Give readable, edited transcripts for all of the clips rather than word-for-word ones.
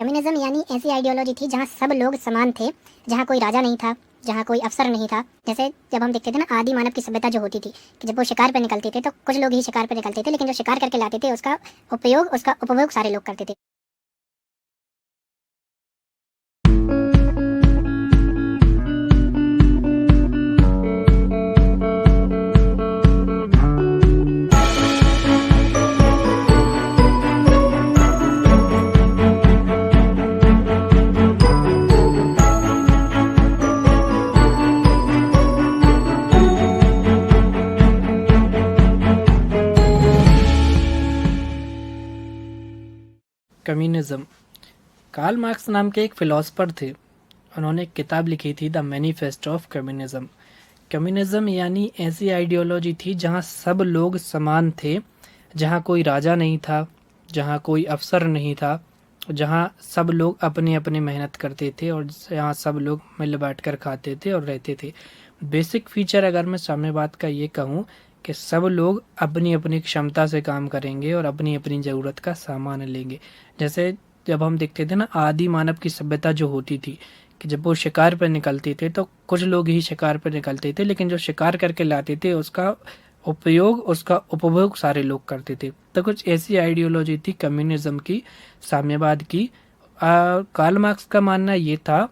Communism यानी ऐसी ideology थी जहाँ सब लोग समान थे, जहाँ कोई राजा नहीं था, जहाँ कोई अफसर नहीं था। जैसे जब हम देखते थे ना आदि मानव की सभ्यता जो होती थी कि जब वो शिकार पे निकलते थे तो कुछ लोग ही शिकार पे निकलते थे, लेकिन जो शिकार करके लाते थे उसका उपभोग सारे लोग करते थे। कम्युनिज्म। कार्ल मार्क्स नाम के एक फिलोसफर थे। उन्होंने एक किताब लिखी थी the manifesto of communism. Communism यानी ऐसी आइडियोलॉजी थी जहाँ सब लोग समान थे, जहाँ कोई राजा नहीं था, जहाँ कोई अफसर नहीं था, जहाँ सब लोग अपनी अपनी मेहनत करते थे और जहाँ सब लोग मिल बांट कर खाते थे और रहते थे। बेसिक फीचर अगर मैं साम्यवाद का ये कहूँ कि सब लोग अपनी अपनी क्षमता से काम करेंगे और अपनी अपनी ज़रूरत का सामान लेंगे। जैसे जब हम देखते थे ना आदि मानव की सभ्यता जो होती थी कि जब वो शिकार पर निकलते थे तो कुछ लोग ही शिकार पर निकलते थे, लेकिन जो शिकार करके लाते थे उसका उपभोग सारे लोग करते थे। तो कुछ ऐसी आइडियोलॉजी थी कम्युनिज्म की, साम्यवाद की। कार्ल मार्क्स का मानना ये था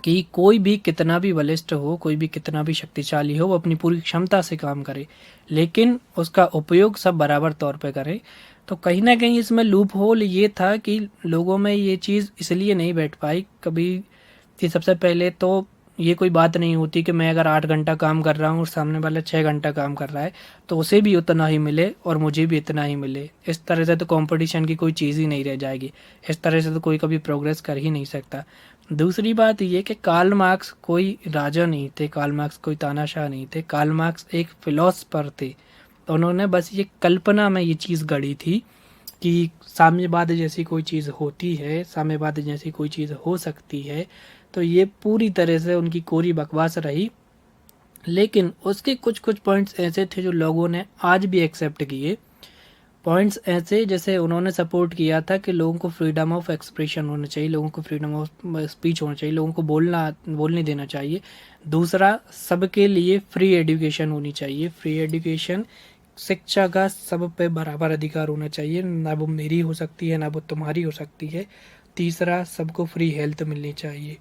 कि कोई भी कितना भी बलिष्ठ हो, कोई भी कितना भी शक्तिशाली हो, वो अपनी पूरी क्षमता से काम करे, लेकिन उसका उपयोग सब बराबर तौर पे करे। तो कहीं ना कहीं इसमें लूप होल ये था कि लोगों में ये चीज़ इसलिए नहीं बैठ पाई कभी कि सबसे पहले तो ये कोई बात नहीं होती कि मैं अगर 8 घंटा काम कर रहा हूँ और सामने वाला 6 घंटा काम कर रहा है तो उसे भी उतना ही मिले और मुझे भी इतना ही मिले। इस तरह से तो कंपटीशन की कोई चीज़ ही नहीं रह जाएगी। इस तरह से तो कोई कभी प्रोग्रेस कर ही नहीं सकता। दूसरी बात ये कि कार्ल मार्क्स कोई राजा नहीं थे, कार्ल मार्क्स कोई तानाशाह नहीं थे, कार्ल मार्क्स एक फिलोसफर थे। तो उन्होंने बस ये कल्पना में ये चीज़ गढ़ी थी कि साम्यवाद जैसी कोई चीज़ होती है, साम्यवाद जैसी कोई चीज़ हो सकती है। तो ये पूरी तरह से उनकी कोरी बकवास रही, लेकिन उसके कुछ कुछ पॉइंट्स ऐसे थे जो लोगों ने आज भी एक्सेप्ट किए। पॉइंट्स ऐसे जैसे उन्होंने सपोर्ट किया था कि लोगों को फ्रीडम ऑफ एक्सप्रेशन होना चाहिए, लोगों को फ्रीडम ऑफ स्पीच होना चाहिए, लोगों को बोलने देना चाहिए। दूसरा, सबके लिए फ्री एजुकेशन होनी चाहिए, फ्री एजुकेशन, शिक्षा का सब पे बराबर अधिकार होना चाहिए, ना वो मेरी हो सकती है ना वो तुम्हारी हो सकती है। तीसरा, सबको फ्री हेल्थ मिलनी चाहिए।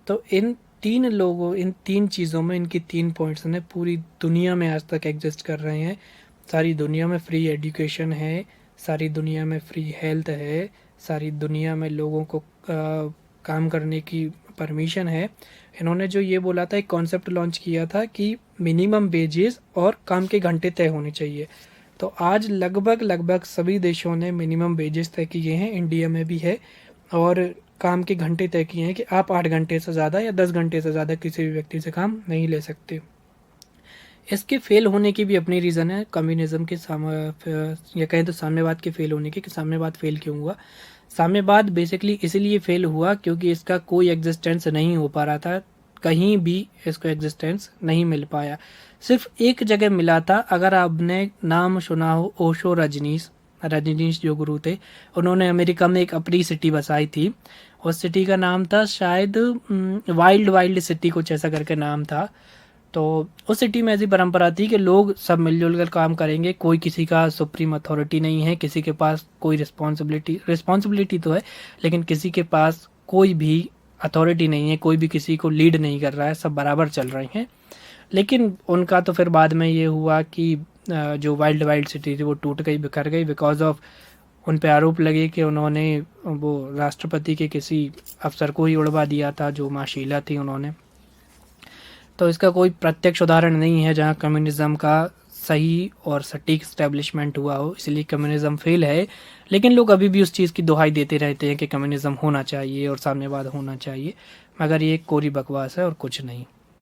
तो इन तीन चीज़ों में, इनकी 3 पॉइंट्स ने पूरी दुनिया में आज तक एग्जिस्ट कर रहे हैं। सारी दुनिया में फ्री एजुकेशन है, सारी दुनिया में फ्री हेल्थ है, सारी दुनिया में लोगों को काम करने की परमिशन है। इन्होंने जो ये बोला था, एक कॉन्सेप्ट लॉन्च किया था कि मिनिमम वेजेस और काम के घंटे तय होने चाहिए। तो आज लगभग लगभग सभी देशों ने मिनिमम वेजेस तय किए हैं, इंडिया में भी है, और काम के घंटे तय किए हैं कि आप 8 घंटे से ज़्यादा या 10 घंटे से ज़्यादा किसी भी व्यक्ति से काम नहीं ले सकते। इसके फेल होने की भी अपनी रीज़न है कम्युनिज्म के या कहें तो साम्यवाद के फेल होने की, कि साम्यवाद फेल क्यों हुआ। साम्यवाद बेसिकली इसलिए फेल हुआ क्योंकि इसका कोई एग्जिस्टेंस नहीं हो पा रहा था, कहीं भी इसको एग्जिस्टेंस नहीं मिल पाया। सिर्फ एक जगह मिला था, अगर आपने नाम सुना हो, ओशो रजनीश जो गुरु थे, उन्होंने अमेरिका में एक अपनी सिटी बसाई थी। उस सिटी का नाम था शायद वाइल्ड सिटी, कुछ ऐसा करके नाम था। तो उस सिटी में ऐसी परंपरा थी कि लोग सब मिलजुल कर काम करेंगे, कोई किसी का सुप्रीम अथॉरिटी नहीं है, किसी के पास कोई रिस्पॉन्सिबिलिटी तो है, लेकिन किसी के पास कोई भी अथॉरिटी नहीं है, कोई भी किसी को लीड नहीं कर रहा है, सब बराबर चल रहे हैं। लेकिन उनका तो फिर बाद में ये हुआ कि जो वाइल्ड सिटी थी वो टूट गई, बिखर गई, बिकॉज ऑफ उन पे आरोप लगे कि उन्होंने वो राष्ट्रपति के किसी अफसर को ही उड़वा दिया था, जो माँ शीला थी उन्होंने। तो इसका कोई प्रत्यक्ष उदाहरण नहीं है जहाँ कम्युनिज्म का सही और सटीक स्टैब्लिशमेंट हुआ हो, इसलिए कम्युनिज्म फेल है। लेकिन लोग अभी भी उस चीज़ की दुहाई देते रहते हैं कि कम्युनिज्म होना चाहिए और साम्यवाद होना चाहिए, मगर ये कोरी बकवास है और कुछ नहीं।